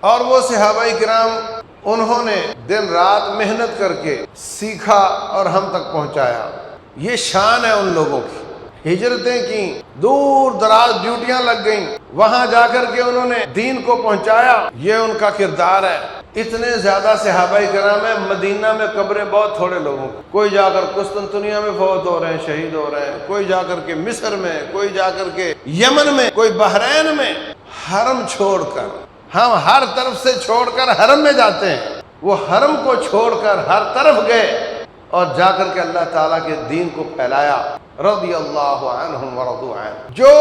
اور وہ صحابہ کرام انہوں نے دن رات محنت کر کے سیکھا اور ہم تک پہنچایا۔ یہ شان ہے ان لوگوں کی، ہجرتیں کی، دور دراز ڈیوٹیاں لگ گئیں، وہاں جا کر کے انہوں نے دین کو پہنچایا، یہ ان کا کردار ہے۔ اتنے زیادہ صحابہ کرام ہیں، مدینہ میں قبریں بہت تھوڑے لوگوں کو، کوئی جا کر قسطنطنیہ میں فوت ہو رہے ہیں، شہید ہو رہے ہیں، کوئی جا کر کے مصر میں، کوئی جا کر کے یمن میں، کوئی بحرین میں، حرم چھوڑ کر، ہم ہر طرف سے چھوڑ کر حرم میں جاتے ہیں، وہ حرم کو چھوڑ کر ہر طرف گئے اور جا کر کے اللہ تعالیٰ کے دین کو پھیلایا۔ رضی اللہ عنہم ورضوا عنہ۔ جو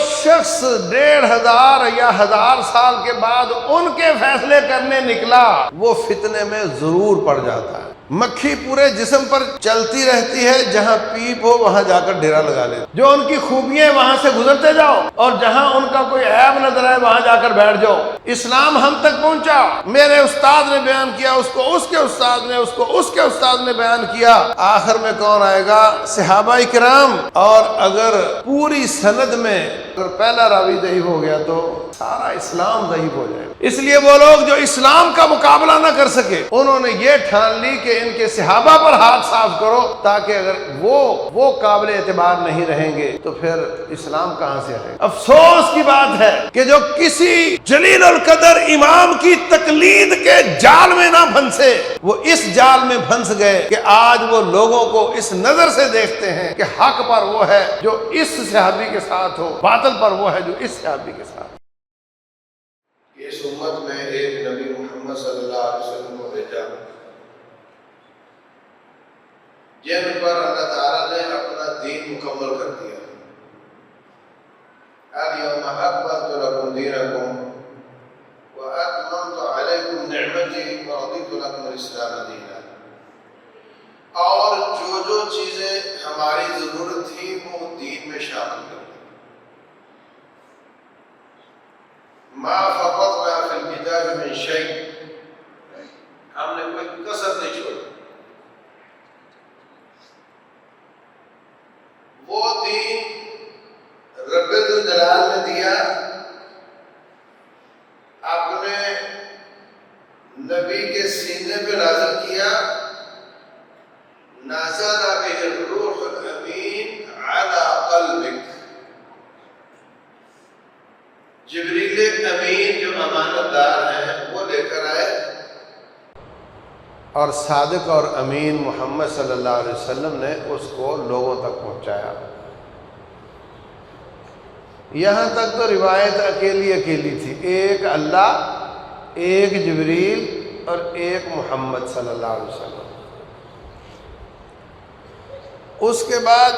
شخص 1500 یا 1000 سال کے بعد ان کے فیصلے کرنے نکلا، وہ فتنے میں ضرور پڑ جاتا ہے۔ مکھی پورے جسم پر چلتی رہتی ہے، جہاں پیپ ہو وہاں جا کر ڈیرا لگا لے، جو ان کی خوبیاں وہاں سے گزرتے جاؤ، اور جہاں ان کا کوئی عیب نظر آئے وہاں جا کر بیٹھ جاؤ۔ اسلام ہم تک پہنچا، میرے استاد نے بیان کیا، اس کو اس کے استاد نے، اس کو اس کے استاد نے بیان کیا، آخر میں کون آئے گا؟ صحابہ کرام۔ اور اگر پوری سند میں اگر پہلا راوی ضعیف ہو گیا تو سارا اسلام ضعیف ہو جائے گا۔ اس لیے وہ لوگ جو اسلام کا مقابلہ نہ کر سکے، انہوں نے یہ ٹھان لی کہ ان کے صحابہ پر ہاتھ صاف کرو، تاکہ اگر وہ قابل اعتبار نہیں رہیں گے تو پھر اسلام کہاں سے آئے گا۔ افسوس کی بات ہے کہ جو کسی جلیل القدر امام کی تقلید کے جال میں نہ پھنسے، وہ اس جال میں پھنس گئے کہ آج وہ لوگوں کو اس نظر سے دیکھتے ہیں کہ حق پر وہ ہے جو اس صحابی کے ساتھ ہو، باطل پر وہ ہے جو اس صحابی کے ساتھ۔ اس امت میں ایک نبی محمد صلی اللہ علیہ وسلم کو بھیجا، جن پر اللہ تعالیٰ نے اپنا دین مکمل کر دیا۔ اليوم اکملت لکم دینکم واتممت علیکم نعمتی ورضیت لکم الاسلام دینا۔ اور جو چیزیں ہماری ضرورت تھی وہ دین میں شامل کر دی۔ ما فرطنا فی الکتاب من شیء، ہم نے کوئی کسر نہیں چھوڑی۔ وہ دین رب الجلال نے دیا، اپنے نبی کے سینے پہ نازل کیا، نازل بہ الروح الامین علی قلبک، جبریل امین جو امانت دار ہیں وہ لے کر آئے، اور صادق اور امین محمد صلی اللہ علیہ وسلم نے اس کو لوگوں تک پہنچایا۔ یہاں تک تو روایت اکیلی تھی، ایک اللہ، ایک جبریل اور ایک محمد صلی اللہ علیہ وسلم۔ اس کے بعد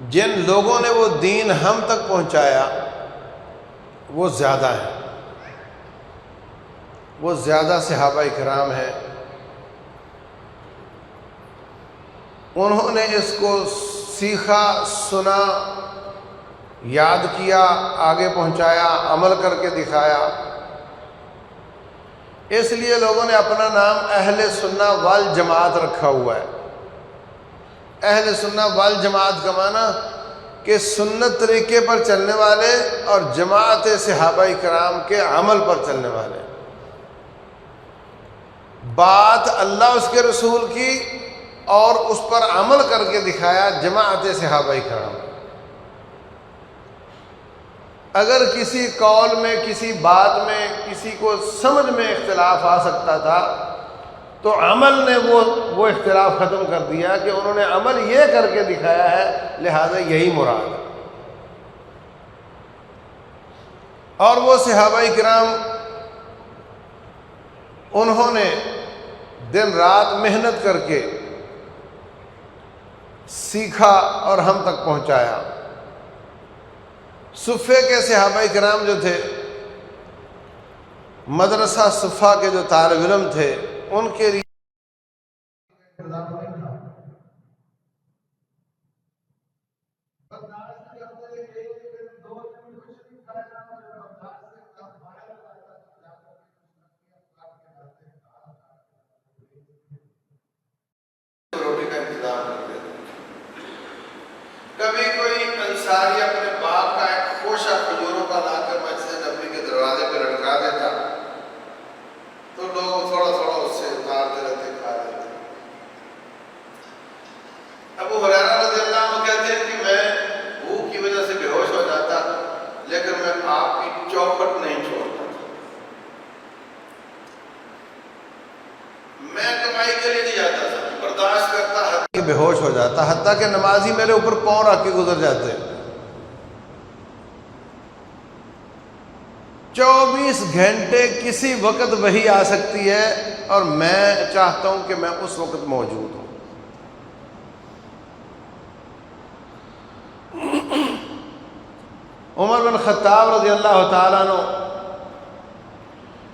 جن لوگوں نے وہ دین ہم تک پہنچایا وہ زیادہ ہیں، وہ زیادہ صحابہ کرام ہیں۔ انہوں نے اس کو سیکھا، سنا، یاد کیا، آگے پہنچایا، عمل کر کے دکھایا۔ اس لیے لوگوں نے اپنا نام اہل سنہ والجماعت رکھا ہوا ہے۔ اہل سنہ والجماعت کا معنی کہ سنت طریقے پر چلنے والے اور جماعت صحابہ کرام کے عمل پر چلنے والے۔ بات اللہ اس کے رسول کی اور اس پر عمل کر کے دکھایا جماعت صحابہ کرام۔ اگر کسی قول میں، کسی بات میں، کسی کو سمجھ میں اختلاف آ سکتا تھا تو عمل نے وہ اختلاف ختم کر دیا کہ انہوں نے عمل یہ کر کے دکھایا ہے، لہذا یہی مراد ہے۔ اور وہ صحابہ کرام انہوں نے دن رات محنت کر کے سیکھا اور ہم تک پہنچایا۔ صفے کے صحابہ کرام جو تھے، مدرسہ صفا کے جو طالب علم تھے، ان کے لیے روٹی کا انتظام کرتے تھے۔ کبھی کوئی انصاری اپنے باپ کا ایک خوشہ کھجوروں کا لا کر مسجد نبی کے دروازے دروازے پہ لٹکا دیتا تو لوگ تھوڑا تھوڑا اس سے اتارتے رہتے، کھا لیتے۔ ابو ہریرہ رضی اللہ عنہ کہتے ہیں کہ میں بھوک کی وجہ سے بے ہوش ہو جاتا لیکن میں آپ کی چوکھٹ نہیں چھوڑتا تھا، میں کمائی کے لیے نہیں جاتا تھا، برداشت کرتا حتیٰ بے ہوش ہو جاتا، حتیٰ کہ نمازی میرے اوپر پاؤں رکھ کے گزر جاتے۔ 24 گھنٹے کسی وقت وحی آ سکتی ہے اور میں چاہتا ہوں کہ میں اس وقت موجود ہوں۔ عمر بن خطاب رضی اللہ تعالیٰ عنہ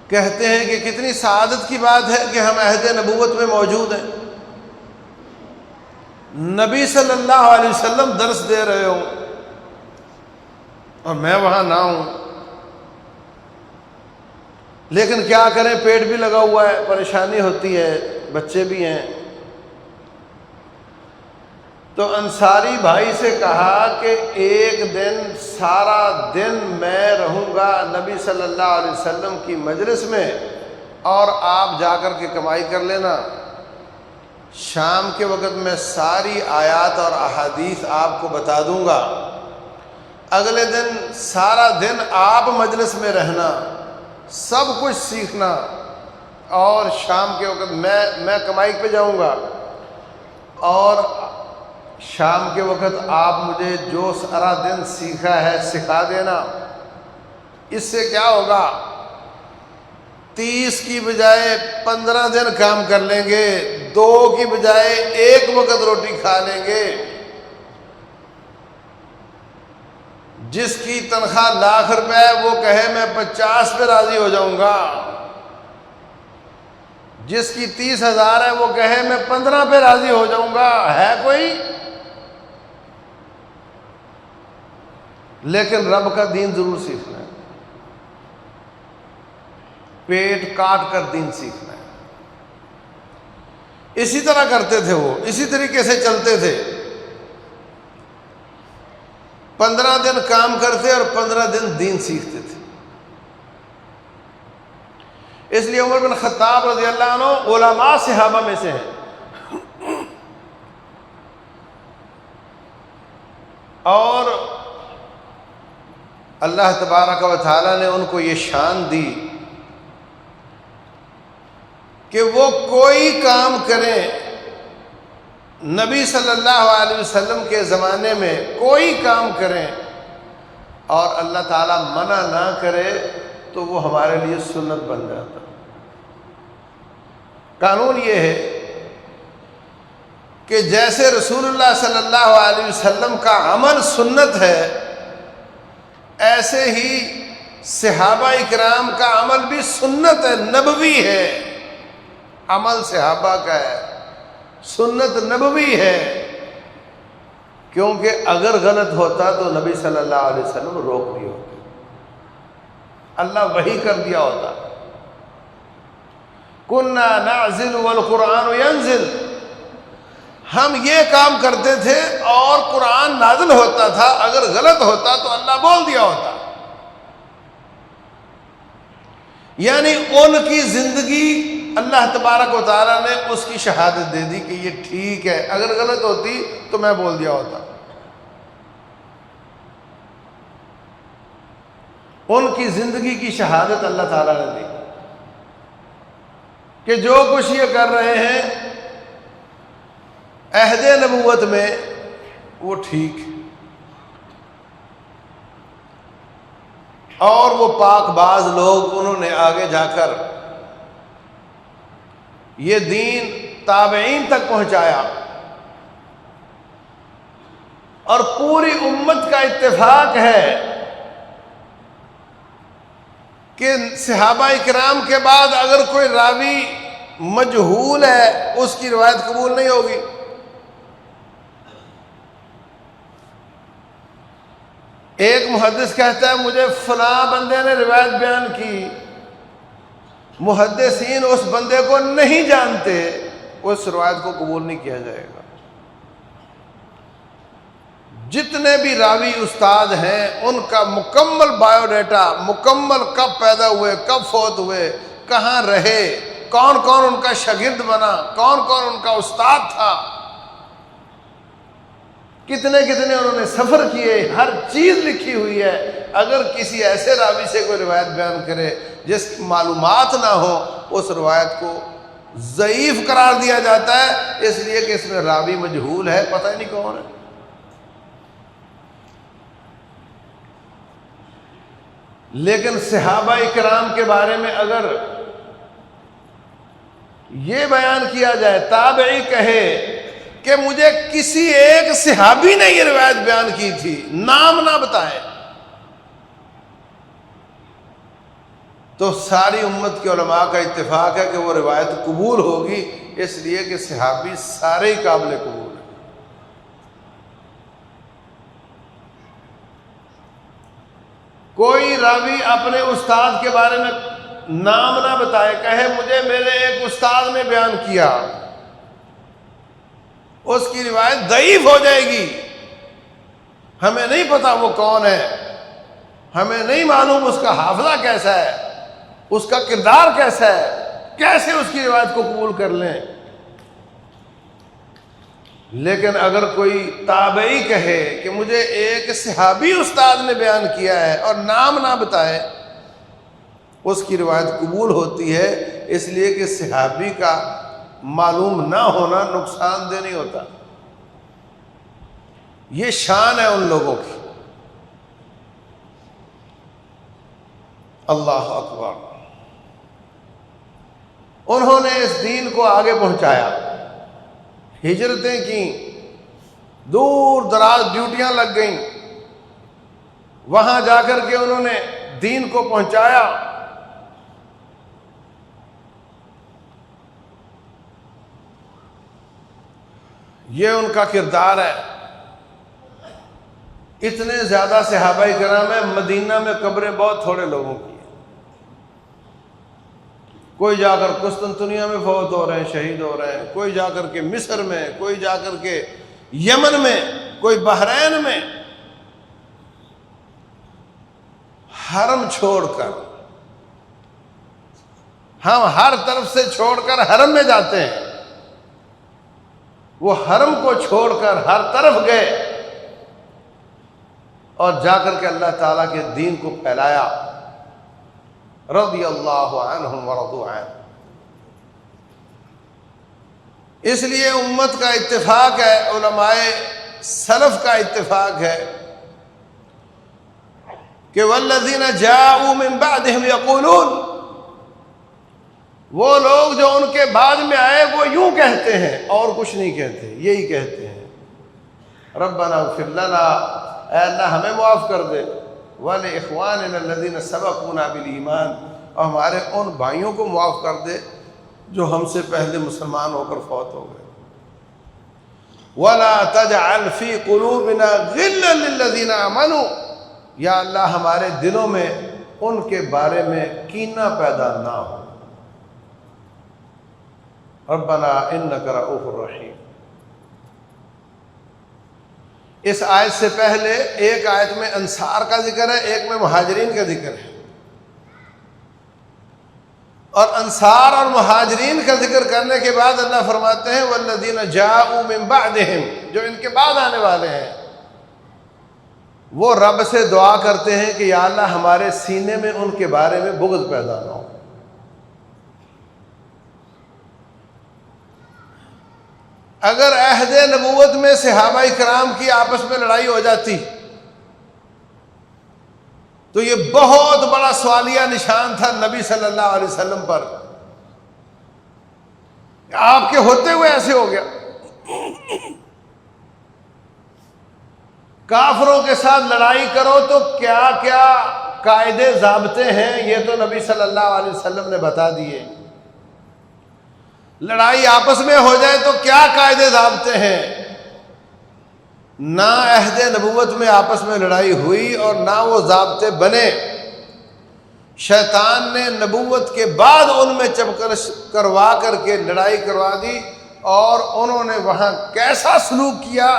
کہتے ہیں کہ کتنی سعادت کی بات ہے کہ ہم عہد نبوت میں موجود ہیں، نبی صلی اللہ علیہ وسلم درس دے رہے ہوں اور میں وہاں نہ ہوں، لیکن کیا کریں، پیٹ بھی لگا ہوا ہے، پریشانی ہوتی ہے، بچے بھی ہیں۔ تو انصاری بھائی سے کہا کہ ایک دن سارا دن میں رہوں گا نبی صلی اللہ علیہ وسلم کی مجلس میں اور آپ جا کر کے کمائی کر لینا، شام کے وقت میں ساری آیات اور احادیث آپ کو بتا دوں گا، اگلے دن سارا دن آپ مجلس میں رہنا، سب کچھ سیکھنا، اور شام کے وقت میں کمائی پہ جاؤں گا اور شام کے وقت آپ مجھے جو سارا دن سیکھا ہے سکھا دینا۔ اس سے کیا ہوگا، 30 کی بجائے 15 دن کام کر لیں گے، 2 کی بجائے 1 وقت روٹی کھا لیں گے۔ جس کی تنخواہ لاکھ روپے ہے وہ کہے میں 50 پہ راضی ہو جاؤں گا، جس کی 30,000 ہے وہ کہے میں 15 پہ راضی ہو جاؤں گا، ہے کوئی؟ لیکن رب کا دین ضرور سیکھنا ہے، پیٹ کاٹ کر دین سیکھنا ہے۔ اسی طرح کرتے تھے وہ، اسی طریقے سے چلتے تھے، 15 دن کام کرتے اور 15 دن دین سیکھتے تھے۔ اس لیے عمر بن خطاب رضی اللہ عنہ علماء صحابہ میں سے ہیں، اور اللہ تبارک و تعالیٰ نے ان کو یہ شان دی کہ وہ کوئی کام کریں، نبی صلی اللہ علیہ وسلم کے زمانے میں کوئی کام کریں اور اللہ تعالیٰ منع نہ کرے تو وہ ہمارے لیے سنت بن جاتا۔ قانون یہ ہے کہ جیسے رسول اللہ صلی اللہ علیہ وسلم کا عمل سنت ہے، ایسے ہی صحابہ اکرام کا عمل بھی سنت ہے، نبوی ہے۔ عمل صحابہ کا ہے، سنت نبوی ہے، کیونکہ اگر غلط ہوتا تو نبی صلی اللہ علیہ وسلم روک دی ہوتی، اللہ وحی کر دیا ہوتا۔ کنا نعزل والقرآن ینزل، ہم یہ کام کرتے تھے اور قرآن نازل ہوتا تھا، اگر غلط ہوتا تو اللہ بول دیا ہوتا۔ یعنی ان کی زندگی اللہ تبارک و تعالیٰ نے اس کی شہادت دے دی کہ یہ ٹھیک ہے، اگر غلط ہوتی تو میں بول دیا ہوتا۔ ان کی زندگی کی شہادت اللہ تعالیٰ نے دی کہ جو کچھ یہ کر رہے ہیں عہد نبوت میں وہ ٹھیک ہے، اور وہ پاک باز لوگ انہوں نے آگے جا کر یہ دین تابعین تک پہنچایا، اور پوری امت کا اتفاق ہے کہ صحابہ اکرام کے بعد اگر کوئی راوی مجہول ہے اس کی روایت قبول نہیں ہوگی۔ ایک محدث کہتا ہے مجھے فلاں بندے نے روایت بیان کی، محدثین اس بندے کو نہیں جانتے، اس روایت کو قبول نہیں کیا جائے گا۔ جتنے بھی راوی استاد ہیں ان کا مکمل بایو ڈیٹا، مکمل کب پیدا ہوئے، کب فوت ہوئے، کہاں رہے، کون کون ان کا شاگرد بنا، کون کون ان کا استاد تھا، کتنے کتنے انہوں نے سفر کیے، ہر چیز لکھی ہوئی ہے۔ اگر کسی ایسے راوی سے کوئی روایت بیان کرے جس کی معلومات نہ ہو، اس روایت کو ضعیف قرار دیا جاتا ہے، اس لیے کہ اس میں راوی مجہول ہے، پتہ ہی نہیں کون ہے۔ لیکن صحابہ کرام کے بارے میں اگر یہ بیان کیا جائے، تابعی کہے کہ مجھے کسی ایک صحابی نے یہ روایت بیان کی تھی، نام نہ بتائے، تو ساری امت کے علماء کا اتفاق ہے کہ وہ روایت قبول ہوگی، اس لیے کہ صحابی سارے ہی قابل قبول ہیں۔ کوئی راوی اپنے استاد کے بارے میں نام نہ بتائے، کہے مجھے میرے ایک استاد نے بیان کیا، اس کی روایت ضعیف ہو جائے گی۔ ہمیں نہیں پتا وہ کون ہے، ہمیں نہیں معلوم اس کا حافظہ کیسا ہے، اس کا کردار کیسا ہے، کیسے اس کی روایت کو قبول کر لیں۔ لیکن اگر کوئی تابعی کہے کہ مجھے ایک صحابی استاد نے بیان کیا ہے اور نام نہ بتائے، اس کی روایت قبول ہوتی ہے، اس لیے کہ صحابی کا معلوم نہ ہونا نقصان دہ نہیں ہوتا۔ یہ شان ہے ان لوگوں کی۔ اللہ اکبر۔ انہوں نے اس دین کو آگے پہنچایا، ہجرتیں کیں، دور دراز ڈیوٹیاں لگ گئیں، وہاں جا کر کے انہوں نے دین کو پہنچایا۔ یہ ان کا کردار ہے۔ اتنے زیادہ صحابہ کرام ہیں، مدینہ میں قبریں بہت تھوڑے لوگوں کی ہیں۔ کوئی جا کر قسطنطنیہ میں فوت ہو رہے ہیں، شہید ہو رہے ہیں، کوئی جا کر کے مصر میں، کوئی جا کر کے یمن میں، کوئی بحرین میں۔ حرم چھوڑ کر، ہم ہر طرف سے چھوڑ کر حرم میں جاتے ہیں، وہ حرم کو چھوڑ کر ہر طرف گئے اور جا کر کے اللہ تعالیٰ کے دین کو پھیلایا۔ رضی اللہ عنہم ورضوا عنہ۔ اس لیے امت کا اتفاق ہے، علماء سلف کا اتفاق ہے کہ والذین جاءوا من بعدہم یقولون، وہ لوگ جو ان کے بعد میں آئے وہ یوں کہتے ہیں، اور کچھ نہیں کہتے، یہی کہتے ہیں، ربنا اغفر لنا، اے اللہ ہمیں معاف کر دے، وَلِإِخْوَانِنَا الَّذِينَ سَبَقُونَا بِالْإِيمَانِ، اور ہمارے ان بھائیوں کو معاف کر دے جو ہم سے پہلے مسلمان ہو کر فوت ہو گئے، وَلَا تَجْعَلْ فِي قُلُوبِنَا غِلًّا لِلَّذِينَ آمَنُوا، یا اللہ ہمارے دلوں میں ان کے بارے میں کینہ پیدا نہ ہو۔ ربنا انک رؤوف رحیم۔ اس آیت سے پہلے ایک آیت میں انصار کا ذکر ہے، ایک میں مہاجرین کا ذکر ہے، اور انصار اور مہاجرین کا ذکر کرنے کے بعد اللہ فرماتے ہیں والذین جاءوا من بعدہم، جو ان کے بعد آنے والے ہیں، وہ رب سے دعا کرتے ہیں کہ یا اللہ ہمارے سینے میں ان کے بارے میں بغض پیدا نہ ہو۔ اگر عہد نبوت میں صحابہ کرام کی آپس میں لڑائی ہو جاتی تو یہ بہت بڑا سوالیہ نشان تھا نبی صلی اللہ علیہ وسلم پر، آپ کے ہوتے ہوئے ایسے ہو گیا۔ کافروں کے ساتھ لڑائی کرو تو کیا کیا قاعدے ضابطے ہیں، یہ تو نبی صلی اللہ علیہ وسلم نے بتا دیے۔ لڑائی آپس میں ہو جائے تو کیا قاعدے ضابطے ہیں۔ نہ عہد نبوت میں آپس میں لڑائی ہوئی اور نہ وہ ضابطے بنے، شیطان نے نبوت کے بعد ان میں چپکر کروا کر کے لڑائی کروا دی، اور انہوں نے وہاں کیسا سلوک کیا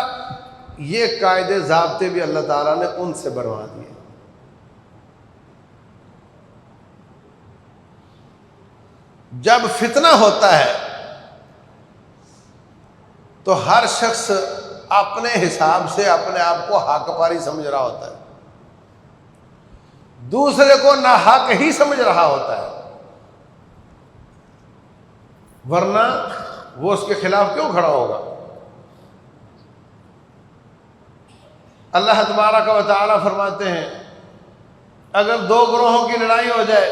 یہ قاعدے ضابطے بھی اللہ تعالیٰ نے ان سے بنوا دیے۔ جب فتنہ ہوتا ہے تو ہر شخص اپنے حساب سے اپنے آپ کو حق پاری سمجھ رہا ہوتا ہے، دوسرے کو ناحق ہی سمجھ رہا ہوتا ہے، ورنہ وہ اس کے خلاف کیوں کھڑا ہوگا؟ اللہ تبارک و تعالیٰ فرماتے ہیں اگر دو گروہوں کی لڑائی ہو جائے،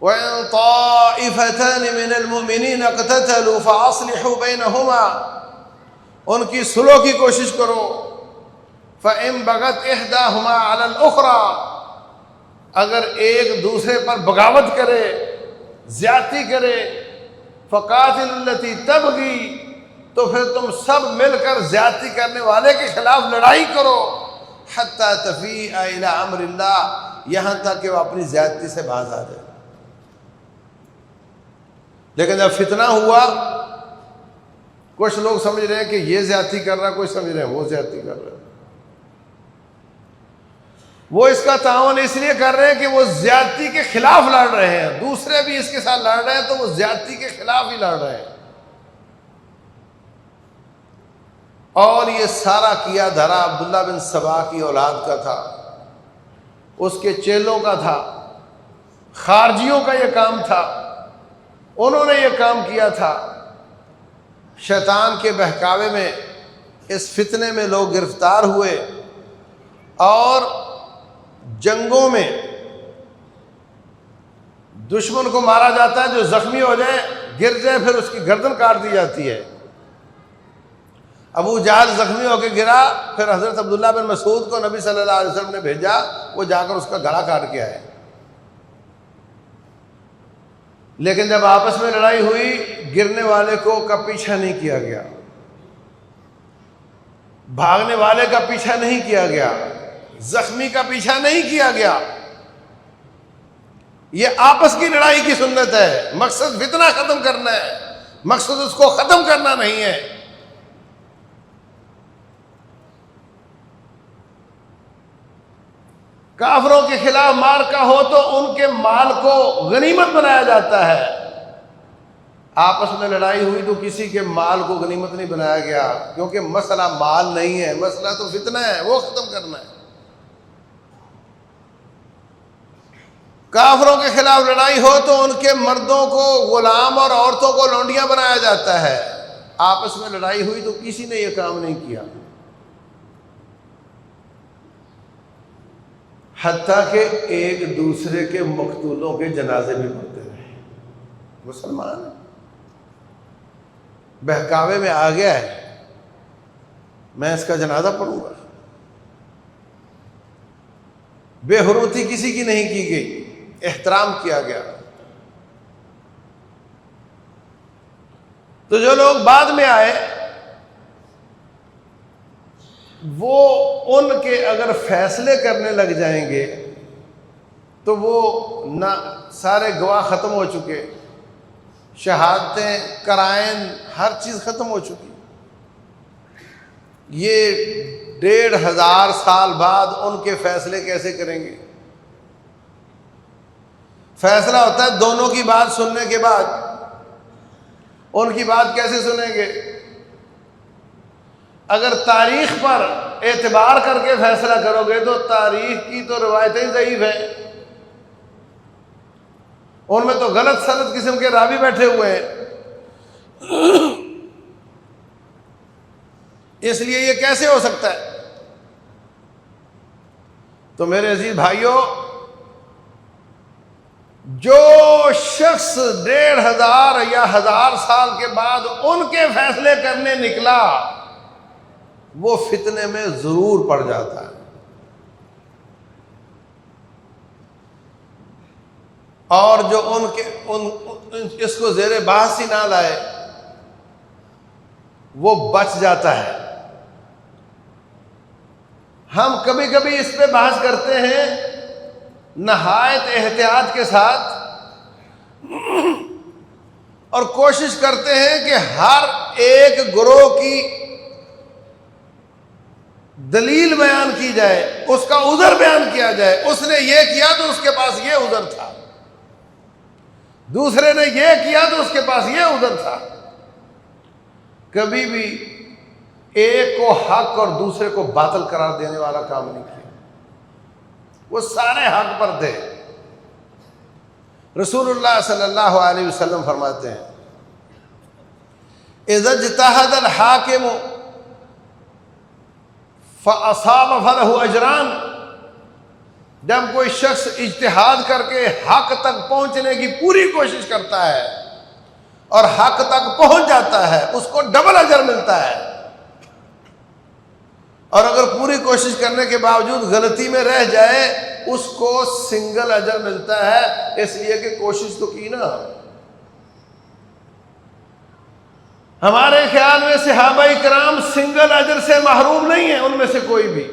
وَإِن طَائِفَتَانِ مِنَ الْمُؤْمِنِينَ اقْتَتَلُوا فَأَصْلِحُوا بَيْنَهُمَا، ان کی صلح کی کوشش کرو۔ فَإِن بَغَتْ إِحْدَاهُمَا عَلَى الْأُخْرَى، اگر ایک دوسرے پر بغاوت کرے، زیادتی کرے، فَقَاتِلُوا الَّتِي تَبْغِي، تو پھر تم سب مل کر زیادتی کرنے والے کے خلاف لڑائی کرو، حَتَّى تَفِيءَ إِلَىٰ أَمْرِ اللَّهِ، یہاں تک کہ وہ اپنی زیادتی سے باز آ جائے۔ لیکن جب فتنہ ہوا، کچھ لوگ سمجھ رہے ہیں کہ یہ زیادتی کر رہا ہے، کچھ سمجھ رہے ہیں وہ زیادتی کر رہا ہے۔ وہ اس کا تعاون اس لیے کر رہے ہیں کہ وہ زیادتی کے خلاف لڑ رہے ہیں، دوسرے بھی اس کے ساتھ لڑ رہے ہیں تو وہ زیادتی کے خلاف ہی لڑ رہے ہیں۔ اور یہ سارا کیا دھرا عبداللہ بن سبا کی اولاد کا تھا، اس کے چیلوں کا تھا، خارجیوں کا یہ کام تھا، انہوں نے یہ کام کیا تھا۔ شیطان کے بہکاوے میں اس فتنے میں لوگ گرفتار ہوئے، اور جنگوں میں دشمن کو مارا جاتا ہے، جو زخمی ہو جائے، گر جائے، پھر اس کی گردن کاٹ دی جاتی ہے۔ ابو جہل زخمی ہو کے گرا، پھر حضرت عبداللہ بن مسعود کو نبی صلی اللہ علیہ وسلم نے بھیجا، وہ جا کر اس کا گلا کاٹ کے آئے۔ لیکن جب آپس میں لڑائی ہوئی، گرنے والے کا پیچھا نہیں کیا گیا، بھاگنے والے کا پیچھا نہیں کیا گیا، زخمی کا پیچھا نہیں کیا گیا۔ یہ آپس کی لڑائی کی سنت ہے، مقصد فتنہ ختم کرنا ہے، مقصد اس کو ختم کرنا نہیں ہے۔ کافروں کے خلاف مارکا ہو تو ان کے مال کو غنیمت بنایا جاتا ہے، آپس میں لڑائی ہوئی تو کسی کے مال کو غنیمت نہیں بنایا گیا، کیونکہ مسئلہ مال نہیں ہے، مسئلہ تو فتنہ ہے، وہ ختم کرنا ہے۔ کافروں کے خلاف لڑائی ہو تو ان کے مردوں کو غلام اور عورتوں کو لونڈیاں بنایا جاتا ہے، آپس میں لڑائی ہوئی تو کسی نے یہ کام نہیں کیا، حتیٰ کہ ایک دوسرے کے مقتولوں کے جنازے بھی پڑھتے رہے۔ مسلمان بہکاوے میں آ گیا ہے، میں اس کا جنازہ پڑھوں گا، بے حرمتی کسی کی نہیں کی گئی، احترام کیا گیا۔ تو جو لوگ بعد میں آئے، وہ ان کے اگر فیصلے کرنے لگ جائیں گے تو وہ نہ سارے گواہ ختم ہو چکے، شہادتیں، قرائن، ہر چیز ختم ہو چکی، یہ 1500 سال بعد ان کے فیصلے کیسے کریں گے؟ فیصلہ ہوتا ہے دونوں کی بات سننے کے بعد، ان کی بات کیسے سنیں گے؟ اگر تاریخ پر اعتبار کر کے فیصلہ کرو گے تو تاریخ کی تو روایتیں ضعیف ہیں، ان میں تو غلط سلط قسم کے راوی بیٹھے ہوئے ہیں، اس لیے یہ کیسے ہو سکتا ہے؟ تو میرے عزیز بھائیوں، جو شخص 1500 یا 1000 سال کے بعد ان کے فیصلے کرنے نکلا، وہ فتنے میں ضرور پڑ جاتا ہے، اور جو اس کو زیر بحث ہی نہ لائے وہ بچ جاتا ہے۔ ہم کبھی کبھی اس پہ بحث کرتے ہیں نہایت احتیاط کے ساتھ، اور کوشش کرتے ہیں کہ ہر ایک گروہ کی دلیل بیان کی جائے، اس کا عذر بیان کیا جائے، اس نے یہ کیا تو اس کے پاس یہ عذر تھا، دوسرے نے یہ کیا تو اس کے پاس یہ عذر تھا۔ کبھی بھی ایک کو حق اور دوسرے کو باطل قرار دینے والا کام نہیں کیا، وہ سارے حق پر تھے۔ رسول اللہ صلی اللہ علیہ وسلم فرماتے ہیں اذا اجتہد الحاکم فاصاب فلہ اجران، جب کوئی شخص اجتہاد کر کے حق تک پہنچنے کی پوری کوشش کرتا ہے اور حق تک پہنچ جاتا ہے، اس کو ڈبل اجر ملتا ہے، اور اگر پوری کوشش کرنے کے باوجود غلطی میں رہ جائے اس کو سنگل اجر ملتا ہے، اس لیے کہ کوشش تو کی نا۔ ہمارے خیال میں صحابہ کرام سنگل اجر سے محروم نہیں ہیں، ان میں سے کوئی بھی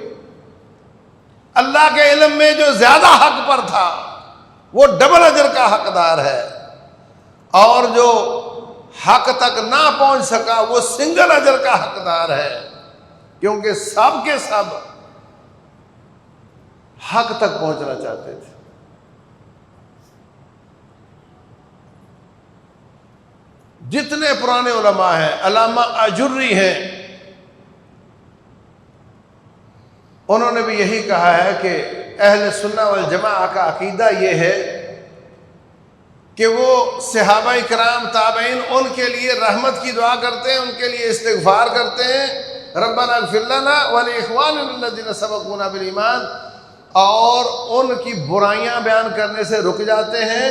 اللہ کے علم میں جو زیادہ حق پر تھا وہ ڈبل اجر کا حقدار ہے، اور جو حق تک نہ پہنچ سکا وہ سنگل اجر کا حقدار ہے، کیونکہ سب کے سب حق تک پہنچنا چاہتے تھے۔ جتنے پرانے علماء ہیں، علامہ اجری ہیں، انہوں نے بھی یہی کہا ہے کہ اہل سنہ والجماعہ کا عقیدہ یہ ہے کہ وہ صحابہ کرام تابعین ان کے لیے رحمت کی دعا کرتے ہیں، ان کے لیے استغفار کرتے ہیں، ربنا اغفر لنا ولاخواننا الذین سبقونا بالایمان، اور ان کی برائیاں بیان کرنے سے رک جاتے ہیں،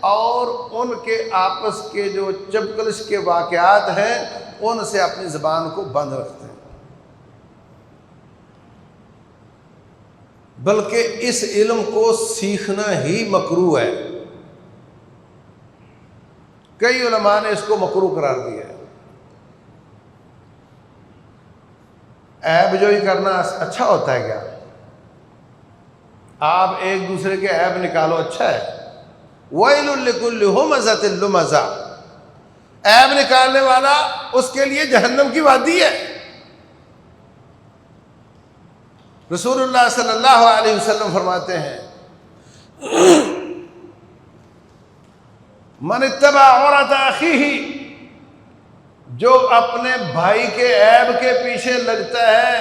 اور ان کے آپس کے جو چپکلش کے واقعات ہیں ان سے اپنی زبان کو بند رکھتے ہیں۔ بلکہ اس علم کو سیکھنا ہی مکروہ ہے، کئی علماء نے اس کو مکروہ قرار دیا ہے۔ عیب جوئی کرنا اچھا ہوتا ہے کیا؟ آپ ایک دوسرے کے عیب نکالو، اچھا ہے؟ وَيْلٌ لِكُلِّ هُمَزَةٍ لُمَزَةٍ، عیب نکالنے والا اس کے لیے جہنم کی وادی ہے۔ رسول اللہ صلی اللہ علیہ وسلم فرماتے ہیں من اتبع عورت اخیہ، جو اپنے بھائی کے عیب کے پیچھے لگتا ہے،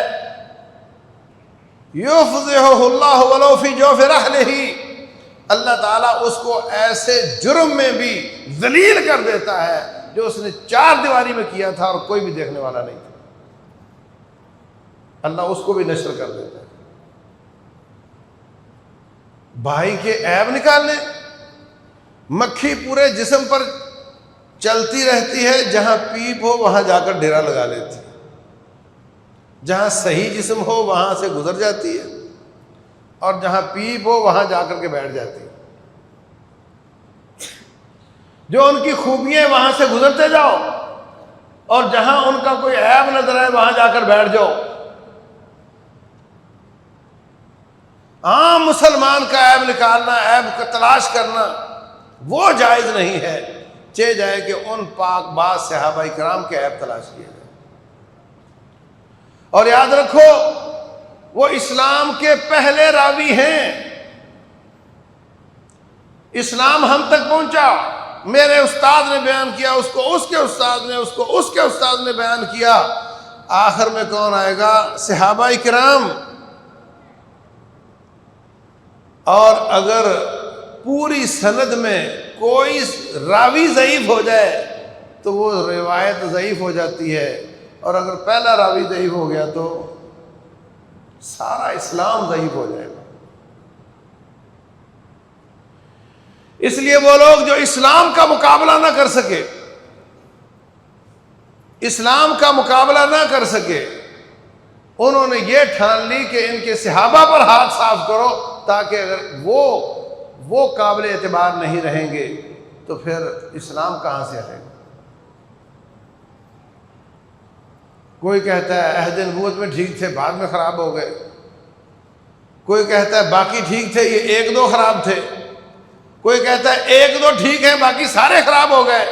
یفضحہ اللہ ولو فی جوف رحلہ، اللہ تعالیٰ اس کو ایسے جرم میں بھی ذلیل کر دیتا ہے جو اس نے چار دیواری میں کیا تھا اور کوئی بھی دیکھنے والا نہیں تھا، اللہ اس کو بھی نشر کر دیتا ہے۔ بھائی کے عیب نکالنے، مکھی پورے جسم پر چلتی رہتی ہے، جہاں پیپ ہو وہاں جا کر ڈیرا لگا لیتی ہے، جہاں صحیح جسم ہو وہاں سے گزر جاتی ہے، اور جہاں پیپ ہو وہاں جا کر کے بیٹھ جاتی ہے۔ جو ان کی خوبیاں وہاں سے گزرتے جاؤ، اور جہاں ان کا کوئی عیب نظر آئے وہاں جا کر بیٹھ جاؤ۔ عام مسلمان کا عیب نکالنا، عیب کا تلاش کرنا وہ جائز نہیں ہے، چہ جائے کہ ان پاک باز صحابہ کرام کے عیب تلاش کیے جائے۔ اور یاد رکھو وہ اسلام کے پہلے راوی ہیں، اسلام ہم تک پہنچا، میرے استاد نے بیان کیا، اس کو اس کے استاد نے، اس کو اس کے استاد نے بیان کیا، آخر میں کون آئے گا؟ صحابہ کرام۔ اور اگر پوری سند میں کوئی راوی ضعیف ہو جائے تو وہ روایت ضعیف ہو جاتی ہے، اور اگر پہلا راوی ضعیف ہو گیا تو سارا اسلام ضعیف ہو جائے گا۔ اس لیے وہ لوگ جو اسلام کا مقابلہ نہ کر سکے، اسلام کا مقابلہ نہ کر سکے، انہوں نے یہ ٹھان لی کہ ان کے صحابہ پر ہاتھ صاف کرو، تاکہ اگر وہ قابل اعتبار نہیں رہیں گے تو پھر اسلام کہاں سے آئے گا۔ کوئی کہتا ہے عہد نبوت میں ٹھیک تھے، بعد میں خراب ہو گئے، کوئی کہتا ہے باقی ٹھیک تھے، یہ ایک دو خراب تھے، کوئی کہتا ہے ایک دو ٹھیک ہیں باقی سارے خراب ہو گئے،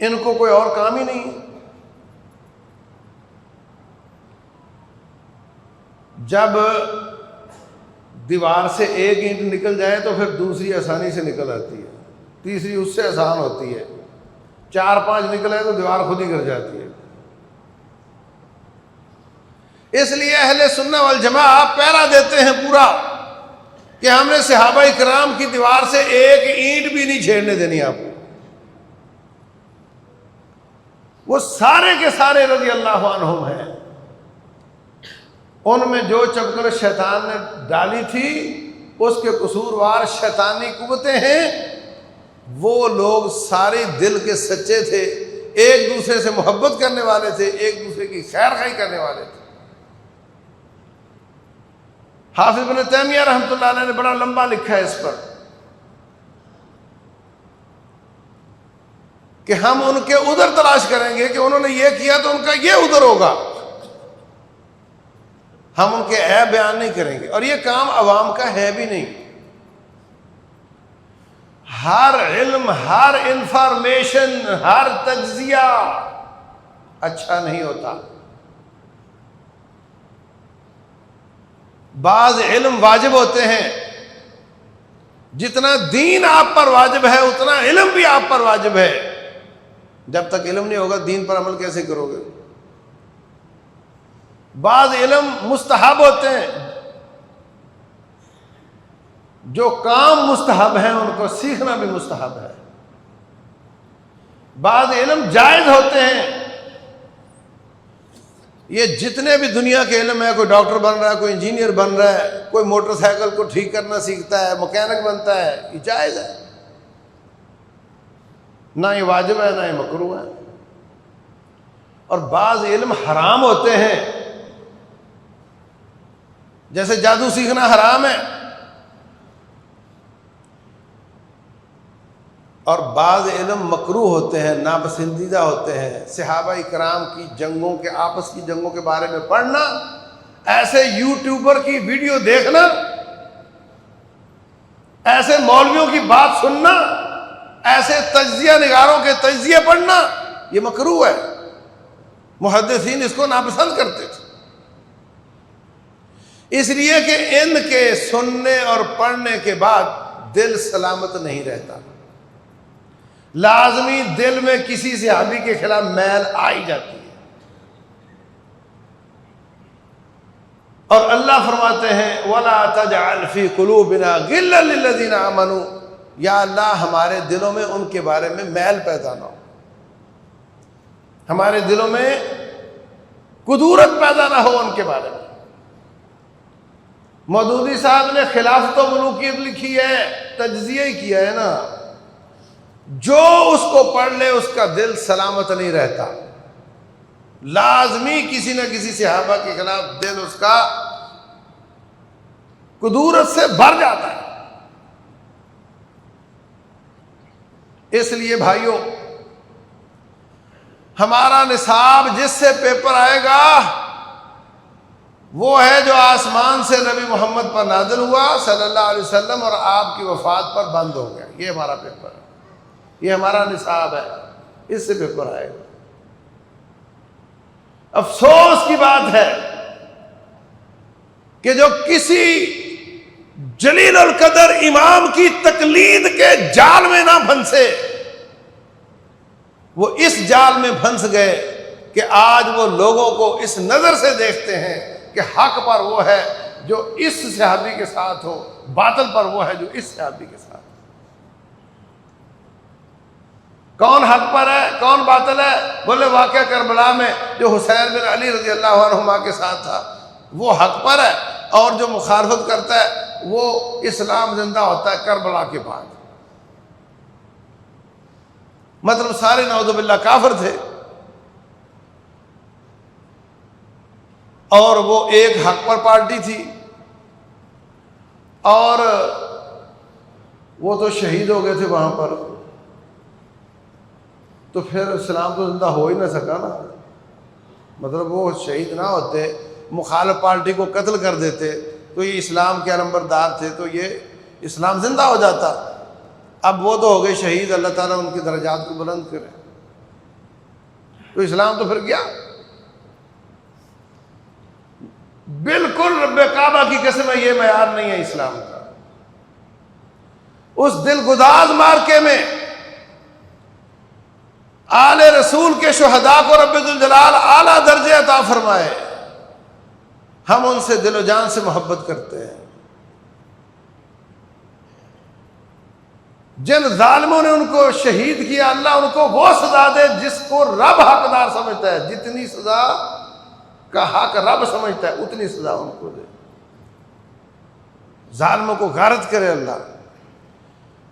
ان کو کوئی اور کام ہی نہیں۔ جب دیوار سے ایک اینٹ نکل جائے تو پھر دوسری آسانی سے نکل آتی ہے، تیسری اس سے آسان ہوتی ہے، 4-5 نکلے تو دیوار خود ہی گر جاتی ہے۔ اس لیے اہل سنہ والجماعہ پہرا دیتے ہیں پورا کہ ہم نے صحابہ کرام کی دیوار سے ایک اینٹ بھی نہیں چھیڑنے دینی آپ کو۔ وہ سارے کے سارے رضی اللہ عنہم ہیں، ان میں جو چکر شیطان نے ڈالی تھی اس کے قصوروار شیطانی قوتیں ہیں، وہ لوگ سارے دل کے سچے تھے، ایک دوسرے سے محبت کرنے والے تھے، ایک دوسرے کی خیر خواہی کرنے والے تھے۔ حافظ ابن تیمیہ رحمۃ اللہ علیہ نے بڑا لمبا لکھا ہے اس پر کہ ہم ان کے ادھر تلاش کریں گے کہ انہوں نے یہ کیا تو ان کا یہ ادھر ہوگا، ہم ان کے عیب بیان نہیں کریں گے، اور یہ کام عوام کا ہے بھی نہیں۔ ہر علم، ہر انفارمیشن، ہر تجزیہ اچھا نہیں ہوتا۔ بعض علم واجب ہوتے ہیں، جتنا دین آپ پر واجب ہے اتنا علم بھی آپ پر واجب ہے۔ جب تک علم نہیں ہوگا دین پر عمل کیسے کرو گے؟ بعض علم مستحب ہوتے ہیں، جو کام مستحب ہیں ان کو سیکھنا بھی مستحب ہے۔ بعض علم جائز ہوتے ہیں، یہ جتنے بھی دنیا کے علم ہے، کوئی ڈاکٹر بن رہا ہے، کوئی انجینئر بن رہا ہے، کوئی موٹر سائیکل کو ٹھیک کرنا سیکھتا ہے، مکینک بنتا ہے، یہ جائز ہے، نہ یہ واجب ہے نہ یہ مکروہ ہے۔ اور بعض علم حرام ہوتے ہیں، جیسے جادو سیکھنا حرام ہے، اور بعض علم مکروہ ہوتے ہیں، ناپسندیدہ ہوتے ہیں۔ صحابہ کرام کی جنگوں کے، آپس کی جنگوں کے بارے میں پڑھنا، ایسے یوٹیوبر کی ویڈیو دیکھنا، ایسے مولویوں کی بات سننا، ایسے تجزیہ نگاروں کے تجزیے پڑھنا، یہ مکروہ ہے۔ محدثین اس کو ناپسند کرتے تھے، اس لیے کہ ان کے سننے اور پڑھنے کے بعد دل سلامت نہیں رہتا، لازمی دل میں کسی صحابی کے خلاف میل آئی جاتی ہے۔ اور اللہ فرماتے ہیں وَلَا تَجْعَلْ فِي قُلُوبِنَا غِلًّا لِّلَّذِينَ آمَنُوا، یا اللہ ہمارے دلوں میں ان کے بارے میں میل پیدا نہ ہو، ہمارے دلوں میں کدورت پیدا نہ ہو ان کے بارے میں۔ مودودی صاحب نے خلافت و ملوکیت لکھی ہے، تجزیہ ہی کیا ہے نا، جو اس کو پڑھ لے اس کا دل سلامت نہیں رہتا، لازمی کسی نہ کسی صحابہ کے خلاف دل اس کا کدورت سے بھر جاتا ہے۔ اس لیے بھائیوں، ہمارا نصاب جس سے پیپر آئے گا وہ ہے جو آسمان سے نبی محمد پر نازل ہوا صلی اللہ علیہ وسلم اور آپ کی وفات پر بند ہو گیا، یہ ہمارا پیپر ہے، یہ ہمارا نصاب ہے، اس سے پیپر آئے گا۔ افسوس کی بات ہے کہ جو کسی جلیل القدر امام کی تقلید کے جال میں نہ پھنسے، وہ اس جال میں پھنس گئے کہ آج وہ لوگوں کو اس نظر سے دیکھتے ہیں کہ حق پر وہ ہے جو اس صحابی کے ساتھ ہو، باطل پر وہ ہے جو اس صحابی کے ساتھ ہو۔ کون حق پر ہے کون باطل ہے؟ بولے واقعہ کربلا میں جو حسین بن علی رضی اللہ عنہما کے ساتھ تھا وہ حق پر ہے، اور جو مخالفت کرتا ہے وہ اسلام زندہ ہوتا ہے کربلا کے بعد۔ مطلب سارے نعوذ باللہ کافر تھے، اور وہ ایک حق پر پارٹی تھی، اور وہ تو شہید ہو گئے تھے وہاں پر، تو پھر اسلام تو زندہ ہو ہی نہ سکا نا۔ مطلب وہ شہید نہ ہوتے، مخالف پارٹی کو قتل کر دیتے تو یہ اسلام کے نمبردار تھے، تو یہ اسلام زندہ ہو جاتا۔ اب وہ تو ہو گئے شہید، اللہ تعالیٰ ان کی درجات کو بلند کرے، تو اسلام تو پھر گیا۔ بالکل رب کعبہ کی قسم ہے، یہ معیار نہیں ہے اسلام کا۔ اس دل گداز مارکے میں آل رسول کے شہداء کو رب ذوالجلال اعلیٰ درجے عطا فرمائے، ہم ان سے دل و جان سے محبت کرتے ہیں۔ جن ظالموں نے ان کو شہید کیا، اللہ ان کو وہ سزا دے جس کو رب حقدار سمجھتا ہے، جتنی سزا کا حق رب سمجھتا ہے اتنی سزا ان کو دے، ظالموں کو غارت کرے اللہ۔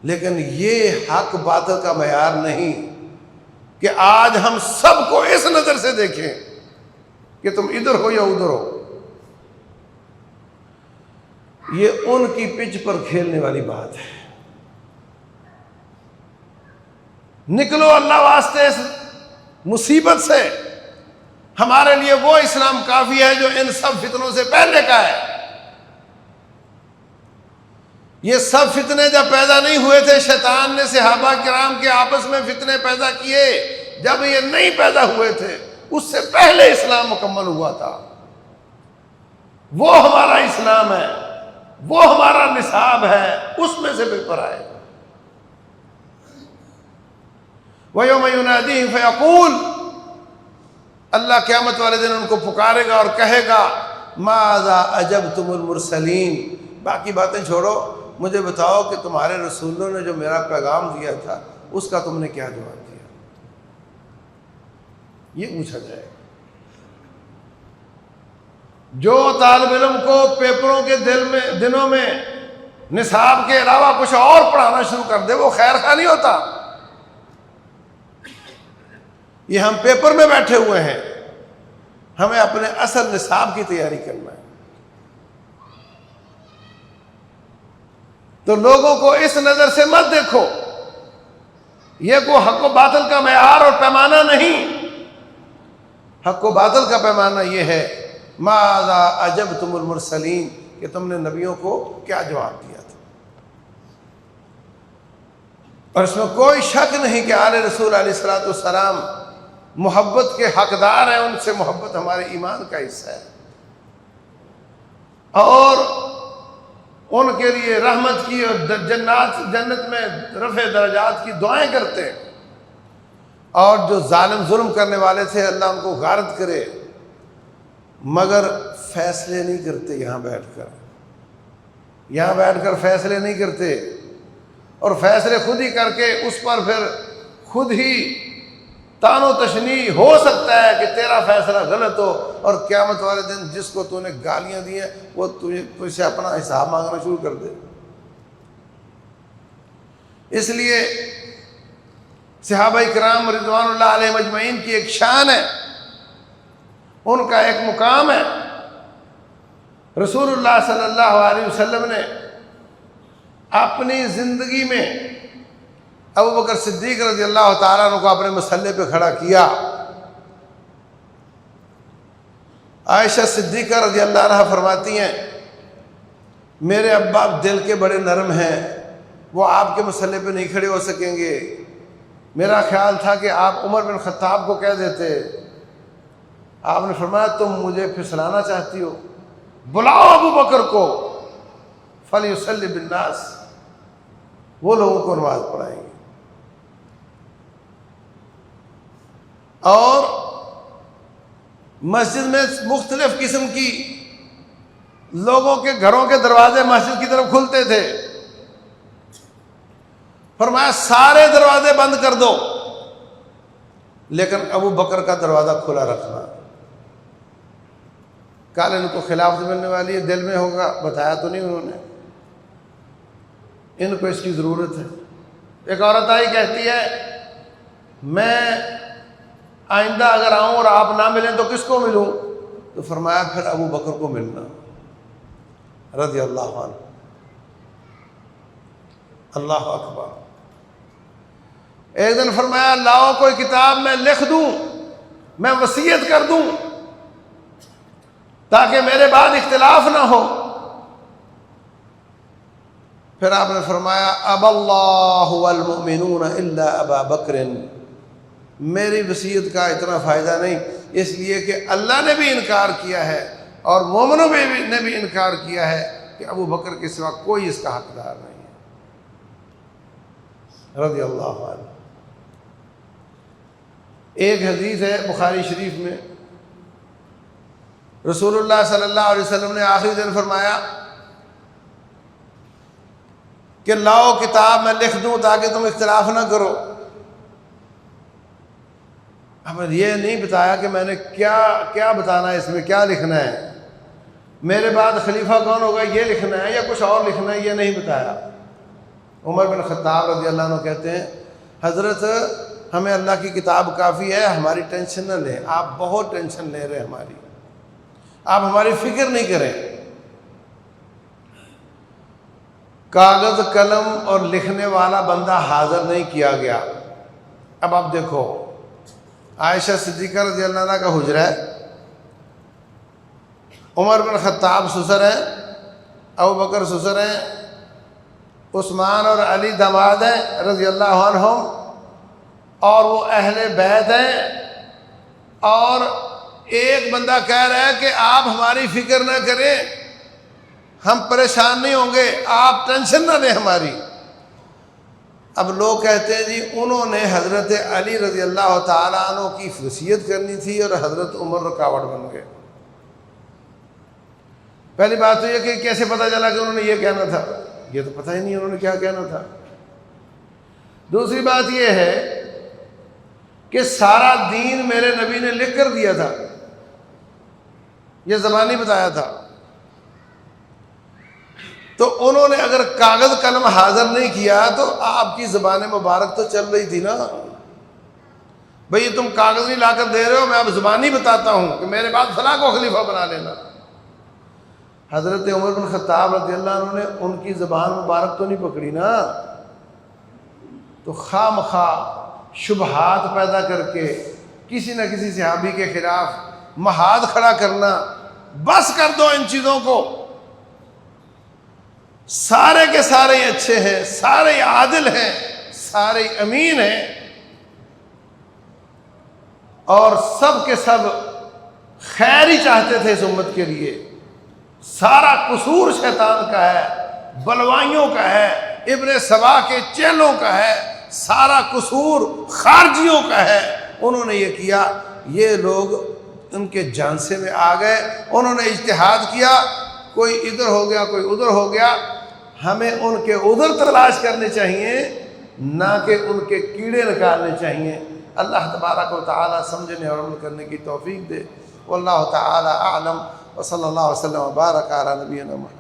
لیکن یہ حق باطل کا معیار نہیں کہ آج ہم سب کو اس نظر سے دیکھیں کہ تم ادھر ہو یا ادھر ہو۔ یہ ان کی پچ پر کھیلنے والی بات ہے۔ نکلو اللہ واسطے اس مصیبت سے، ہمارے لیے وہ اسلام کافی ہے جو ان سب فتنوں سے پہلے کا ہے۔ یہ سب فتنے جب پیدا نہیں ہوئے تھے، شیطان نے صحابہ کرام کے آپس میں فتنے پیدا کیے، جب یہ نہیں پیدا ہوئے تھے اس سے پہلے اسلام مکمل ہوا تھا۔ وہ ہمارا اسلام ہے، وہ ہمارا نصاب ہے، اس میں سے پیپر آئے گا۔ وَيَوْمَ يُنَادِيهِمْ فَيَقُولُ، اللہ قیامت والے دن ان کو پکارے گا اور کہے گا ماذا اجبتم المرسلین، باقی باتیں چھوڑو، مجھے بتاؤ کہ تمہارے رسولوں نے جو میرا پیغام دیا تھا اس کا تم نے کیا جواب دیا۔ یہ پوچھا جائے گا۔ جو طالب علم کو پیپروں کے دنوں میں نصاب کے علاوہ کچھ اور پڑھانا شروع کر دے وہ خیر خواہ نہیں ہوتا۔ یہ ہم پیپر میں بیٹھے ہوئے ہیں، ہمیں اپنے اصل نصاب کی تیاری کرنا ہے۔ تو لوگوں کو اس نظر سے مت دیکھو، یہ کوئی حق و باطل کا معیار اور پیمانہ نہیں۔ حق و باطل کا پیمانہ یہ ہے ماذا اجبتم المرسلین، کہ تم نے نبیوں کو کیا جواب دیا تھا۔ اور اس میں کوئی شک نہیں کہ آل رسول علیہ الصلوۃ والسلام محبت کے حقدار ہیں، ان سے محبت ہمارے ایمان کا حصہ ہے، اور ان کے لیے رحمت کی اور جنت میں رفع درجات کی دعائیں کرتے ہیں۔ اور جو ظالم ظلم کرنے والے تھے اللہ ان کو غارت کرے، مگر فیصلے نہیں کرتے۔ یہاں بیٹھ کر فیصلے نہیں کرتے، اور فیصلے خود ہی کر کے اس پر پھر خود ہی تان و تشنیع ہو سکتا ہے کہ تیرا فیصلہ غلط ہو، اور قیامت والے دن جس کو تو نے گالیاں دی ہیں وہ تجھ سے اپنا حساب مانگنا شروع کر دے۔ اس لیے صحابہ کرام رضوان اللہ علیہم اجمعین کی ایک شان ہے، ان کا ایک مقام ہے۔ رسول اللہ صلی اللہ علیہ وسلم نے اپنی زندگی میں ابو بکر صدیق رضی اللہ تعالیٰ عنہ کو اپنے مسلح پہ کھڑا کیا۔ عائشہ صدیقہ رضی اللہ عنہ فرماتی ہیں میرے ابا دل کے بڑے نرم ہیں، وہ آپ کے مسلح پہ نہیں کھڑے ہو سکیں گے۔ میرا خیال تھا کہ آپ عمر بن خطاب کو کہہ دیتے۔ آپ نے فرمایا تم مجھے پھسلانا چاہتی ہو، بلاؤ ابو بکر کو، فلیصلی بالناس، وہ لوگوں کو نماز پڑھائیں گے۔ اور مسجد میں مختلف قسم کی لوگوں کے گھروں کے دروازے مسجد کی طرف کھلتے تھے، فرمایا سارے دروازے بند کر دو لیکن ابو بکر کا دروازہ کھلا رکھنا۔ کل ان کو خلافت ملنے والی ہے، دل میں ہوگا، بتایا تو نہیں انہوں نے، ان کو اس کی ضرورت ہے۔ ایک عورت آئی کہتی ہے میں آئندہ اگر آؤں اور آپ نہ ملیں تو کس کو ملوں؟ تو فرمایا پھر ابو بکر کو ملنا رضی اللہ عنہ۔ اللہ اکبر۔ ایک دن فرمایا لاؤ کوئی کتاب میں لکھ دوں، میں وصیت کر دوں تاکہ میرے بعد اختلاف نہ ہو۔ پھر آپ نے فرمایا اب اللہ والمؤمنون الا ابا بکر، میری وصیت کا اتنا فائدہ نہیں، اس لیے کہ اللہ نے بھی انکار کیا ہے اور مومنوں نے بھی انکار کیا ہے کہ ابو بکر کے سوا کوئی اس کا حقدار نہیں ہے رضی اللہ عنہ۔ ایک حدیث ہے بخاری شریف میں، رسول اللہ صلی اللہ علیہ وسلم نے آخری دن فرمایا کہ لاؤ کتاب میں لکھ دوں تاکہ تم اختلاف نہ کرو۔ ہمیں یہ نہیں بتایا کہ میں نے کیا بتانا ہے، اس میں کیا لکھنا ہے، میرے بعد خلیفہ کون ہوگا یہ لکھنا ہے یا کچھ اور لکھنا ہے، یہ نہیں بتایا۔ عمر بن خطاب رضی اللہ عنہ کہتے ہیں حضرت ہمیں اللہ کی کتاب کافی ہے، ہماری ٹینشن نہ لیں، آپ بہت ٹینشن لے رہے ہیں ہماری، آپ ہماری فکر نہیں کریں۔ کاغذ قلم اور لکھنے والا بندہ حاضر نہیں کیا گیا۔ اب آپ دیکھو عائشہ صدیقہ رضی اللہ عنہ کا حجرہ ہے، عمر بن خطاب سسر ہیں، ابو بکر سسر ہیں، عثمان اور علی داماد ہیں رضی اللہ عنہم، اور وہ اہل بیت ہیں، اور ایک بندہ کہہ رہا ہے کہ آپ ہماری فکر نہ کریں، ہم پریشان نہیں ہوں گے، آپ ٹینشن نہ لیں ہماری۔ اب لوگ کہتے ہیں جی انہوں نے حضرت علی رضی اللہ تعالیٰ عنہ کی وصیت کرنی تھی اور حضرت عمر رکاوٹ بن گئے۔ پہلی بات تو یہ کہ کیسے پتہ چلا کہ انہوں نے یہ کہنا تھا، یہ تو پتہ ہی نہیں انہوں نے کیا کہنا تھا۔ دوسری بات یہ ہے کہ سارا دین میرے نبی نے لکھ کر دیا تھا، یہ زبانی بتایا تھا، تو انہوں نے اگر کاغذ قلم حاضر نہیں کیا تو آپ کی زبان مبارک تو چل رہی تھی نا، بھئی تم کاغذ نہیں لا کر دے رہے ہو، میں اب زبانی بتاتا ہوں کہ میرے بعد فلاں کو خلیفہ بنا لینا۔ حضرت عمر بن خطاب رضی اللہ عنہ نے ان کی زبان مبارک تو نہیں پکڑی نا، تو خواہ مخواہ شبہات پیدا کر کے کسی نہ کسی صحابی کے خلاف محاذ کھڑا کرنا، بس کر دو ان چیزوں کو، سارے کے سارے اچھے ہیں، سارے عادل ہیں، سارے امین ہیں، اور سب کے سب خیر ہی چاہتے تھے اس امت کے لیے۔ سارا قصور شیطان کا ہے، بلوائیوں کا ہے، ابن سبا کے چیلوں کا ہے، سارا قصور خارجیوں کا ہے۔ انہوں نے یہ کیا، یہ لوگ ان کے جانسے میں آ گئے، انہوں نے اجتہاد کیا، کوئی ادھر ہو گیا کوئی ادھر ہو گیا۔ ہمیں ان کے ادھر تلاش کرنے چاہیے، نہ کہ ان کے کیڑے نکالنے چاہیے۔ اللہ تبارک و تعالی سمجھنے اور عمل کرنے کی توفیق دے۔ واللہ تعالی اعلم، وصلی اللہ وسلم وبارک علی نبینا محمد۔